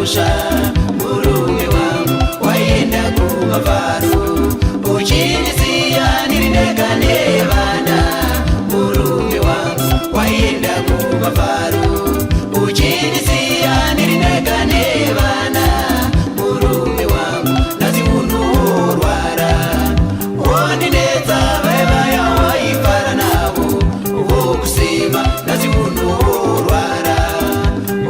mosha murume wangu waenda kumavaru uchinisiya nirindega nevana murume wangu waenda kumavaru uchinisiya nirindega nevana murume wangu nazi unorwara wondinetsa vaivaya waifara navo vokusima nazi unorwara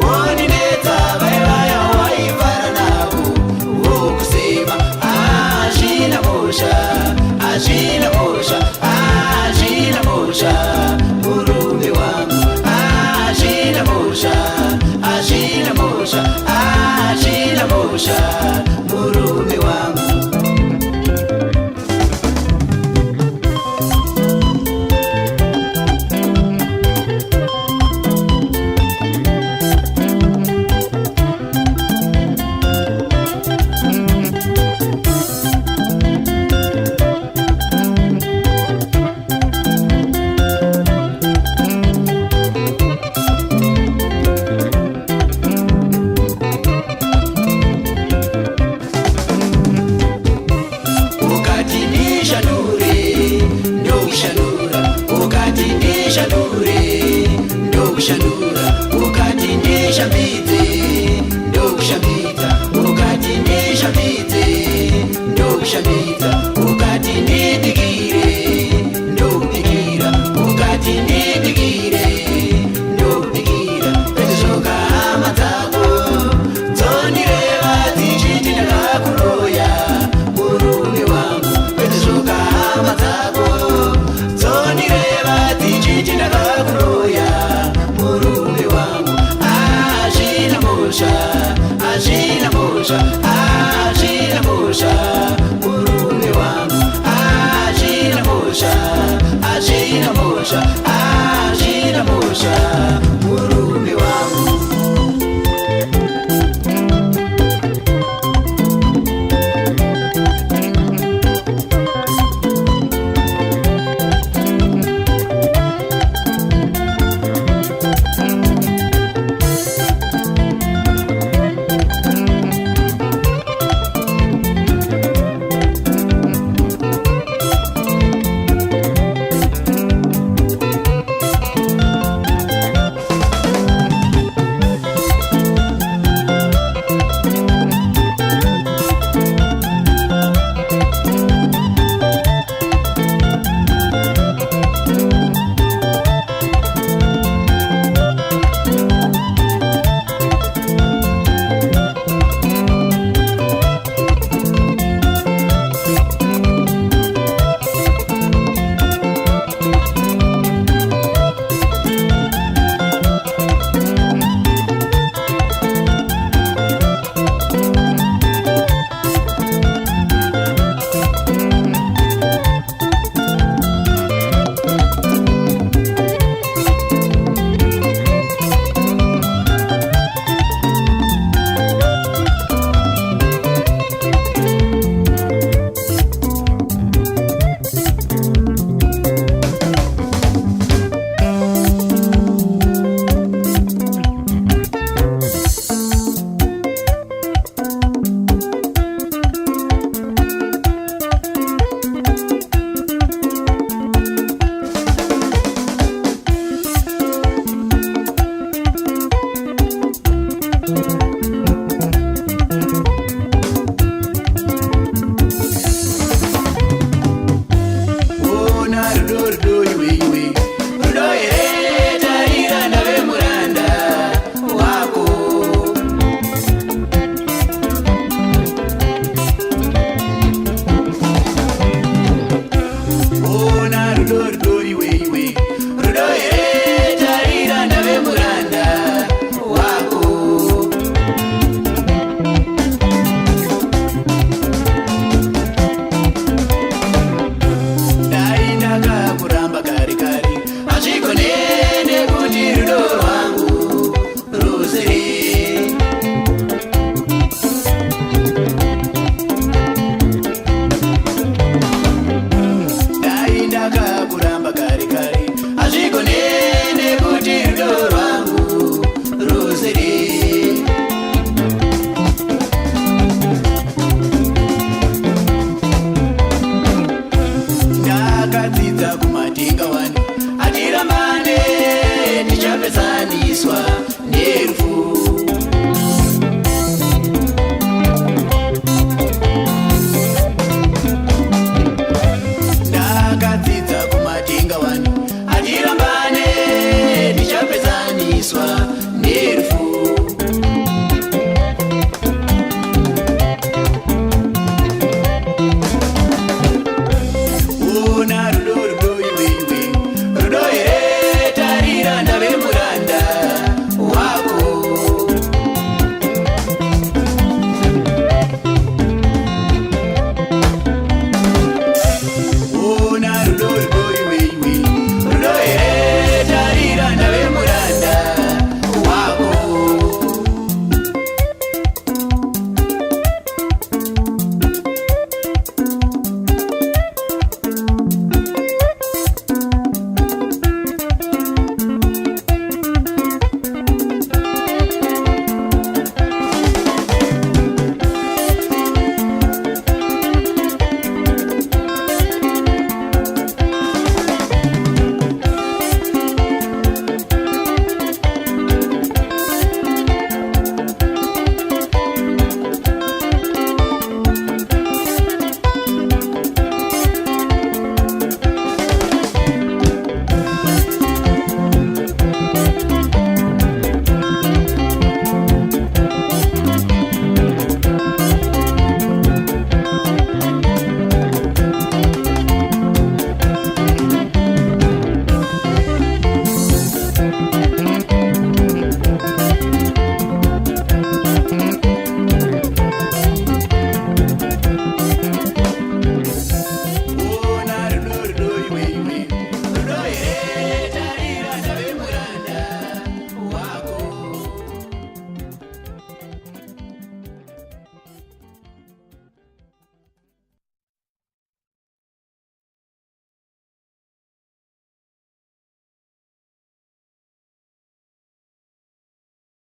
wondinetsa vaivaya waifara navo vokusima azvina mosha azvina mosha azvina mosha murume wangu azvina mosha azvina mosha azvina mosha murume wangu ndokushandura ukati ndishambidze ndokushambidza ukati ndishambidze ndokushambidza ukati ndibikire ndokubikira ukati ndibikire ndokubikira pezvoka hama dzako dzondireva dzichiti ndakakuroya murume wangu pezvoka hama dzako dzondireva dzichiti ndakakuroya murume wangu azvina mosha azvina mosha azvina mosha murume wangu azvina mosha azvina mosha azvina mosha murume wangu